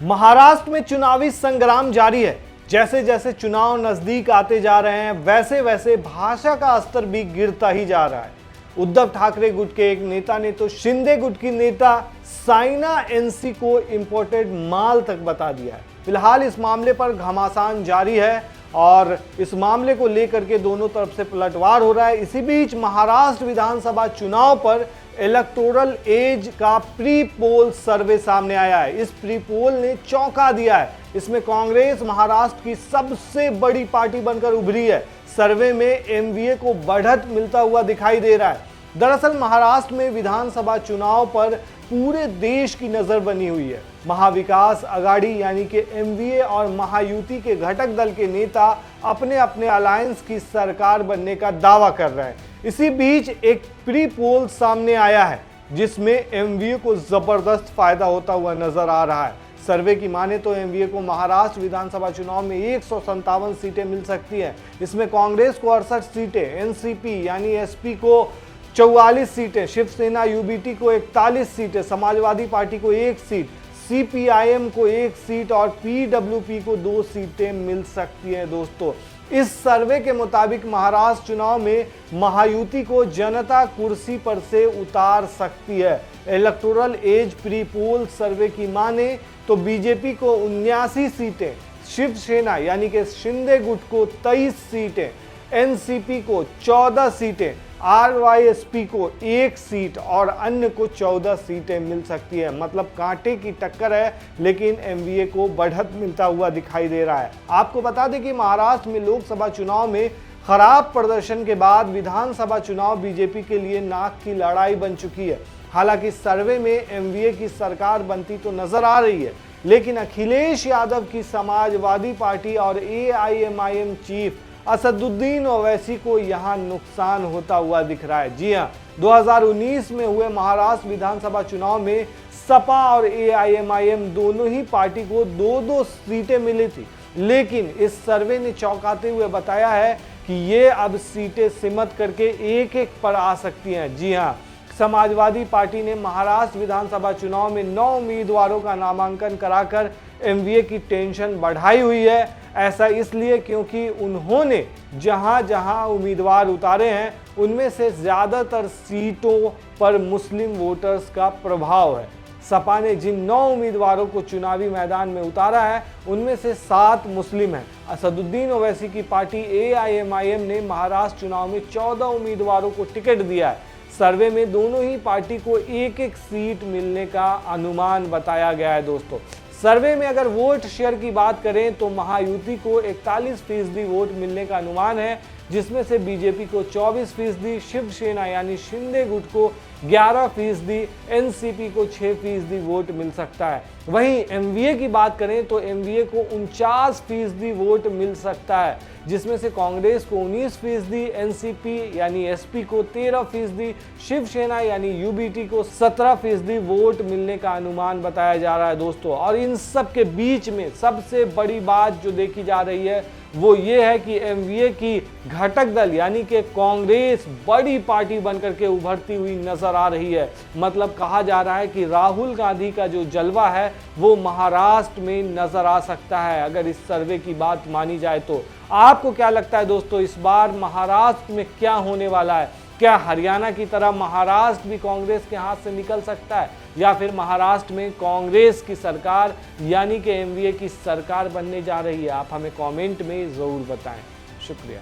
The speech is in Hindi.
महाराष्ट्र में चुनावी संग्राम जारी है। जैसे जैसे चुनाव नजदीक आते जा रहे हैं वैसे वैसे भाषा का स्तर भी गिरता ही जा रहा है। उद्धव ठाकरे गुट के एक नेता ने तो शिंदे गुट की नेता साइना एनसी को इंपोर्टेड माल तक बता दिया है। फिलहाल इस मामले पर घमासान जारी है और इस मामले को लेकर के दोनों तरफ से पलटवार हो रहा है। इसी बीच महाराष्ट्र विधानसभा चुनाव पर इलेक्टोरल एज का प्री पोल सर्वे सामने आया है। इस प्री पोल ने चौंका दिया है। इसमें कांग्रेस महाराष्ट्र की सबसे बड़ी पार्टी बनकर उभरी है। सर्वे में एमवीए को बढ़त मिलता हुआ दिखाई दे रहा है। दरअसल महाराष्ट्र में विधानसभा चुनाव पर पूरे देश की नजर बनी हुई है। महाविकास आघाड़ी यानी कि एमवीए और महायुति के घटक दल के नेता अपने अपने अलायंस की सरकार बनने का दावा कर रहे हैं। इसी बीच एक प्री पोल सामने आया है जिसमें एमवीए को जबरदस्त फायदा होता हुआ नजर आ रहा है। सर्वे की माने तो एमवीए को महाराष्ट्र विधानसभा चुनाव में 157 सीटें मिल सकती हैं। इसमें कांग्रेस को 68 सीटें, एनसीपी यानी एसपी को 44 सीटें, शिवसेना यूबीटी को 41 सीटें, समाजवादी पार्टी को 1 सीट, सीपीआईएम को 1 सीट और पीडब्ल्यूपी को 2 सीटें मिल सकती हैं। दोस्तों, इस सर्वे के मुताबिक महाराष्ट्र चुनाव में महायुति को जनता कुर्सी पर से उतार सकती है। इलेक्टोरल एज प्री पोल सर्वे की माने तो बीजेपी को 79 सीटें, शिवसेना यानी कि शिंदे गुट को 23 सीटें, एनसीपी को 14 सीटें, आरवाईएसपी को 1 सीट और अन्य को 14 सीटें मिल सकती है। मतलब कांटे की टक्कर है, लेकिन एमवीए को बढ़त मिलता हुआ दिखाई दे रहा है। आपको बता दें कि महाराष्ट्र में लोकसभा चुनाव में खराब प्रदर्शन के बाद विधानसभा चुनाव बीजेपी के लिए नाक की लड़ाई बन चुकी है। हालांकि सर्वे में एमवीए की सरकार बनती तो नजर आ रही है, लेकिन अखिलेश यादव की समाजवादी पार्टी और एआईएमआईएम चीफ असदुद्दीन ओवैसी को यहां नुकसान होता हुआ दिख रहा है। जी हां, 2019 में हुए महाराष्ट्र विधानसभा चुनाव में सपा और एआईएमआईएम दोनों ही पार्टी को 2-2 सीटें मिली थी, लेकिन इस सर्वे ने चौंकाते हुए बताया है कि ये अब सीटें सिमट करके एक-एक पर आ सकती हैं। जी हां, समाजवादी पार्टी ने महाराष्ट्र विधानसभा चुनाव में 9 उम्मीदवारों का नामांकन कराकर एमवीए की टेंशन बढ़ाई हुई है। ऐसा इसलिए क्योंकि उन्होंने जहां जहां उम्मीदवार उतारे हैं उनमें से ज्यादातर सीटों पर मुस्लिम वोटर्स का प्रभाव है। सपा ने जिन 9 उम्मीदवारों को चुनावी मैदान में उतारा है उनमें से 7 मुस्लिम हैं। असदुद्दीन ओवैसी की पार्टी एआईएमआईएम ने महाराष्ट्र चुनाव में 14 उम्मीदवारों को टिकट दिया है। सर्वे में दोनों ही पार्टी को 1-1 सीट मिलने का अनुमान बताया गया है। दोस्तों, सर्वे में अगर वोट शेयर की बात करें तो महायुति को 41% वोट मिलने का अनुमान है, जिसमें से बीजेपी को 24%, शिवसेना यानी शिंदे गुट को 11%, एनसीपी को 6% वोट मिल सकता है। वहीं एमवीए की बात करें तो एमवीए को 49% वोट मिल सकता है, जिसमें से कांग्रेस को 19%, एनसीपी यानी एसपी को 13%, शिवसेना यानी यूबीटी को 17% वोट मिलने का अनुमान बताया जा रहा है। दोस्तों, और इन सब के बीच में सबसे बड़ी बात जो देखी जा रही है वो ये है कि एमवीए की घटक दल यानी कि कांग्रेस बड़ी पार्टी बनकर के उभरती हुई नजर आ रही है। मतलब कहा जा रहा है कि राहुल गांधी का जो जलवा है वो महाराष्ट्र में नजर आ सकता है, अगर इस सर्वे की बात मानी जाए तो। आपको क्या लगता है दोस्तों, इस बार महाराष्ट्र में क्या होने वाला है? क्या हरियाणा की तरह महाराष्ट्र भी कांग्रेस के हाथ से निकल सकता है, या फिर महाराष्ट्र में कांग्रेस की सरकार यानी कि एमवीए की सरकार बनने जा रही है? आप हमें कमेंट में ज़रूर बताएं। शुक्रिया।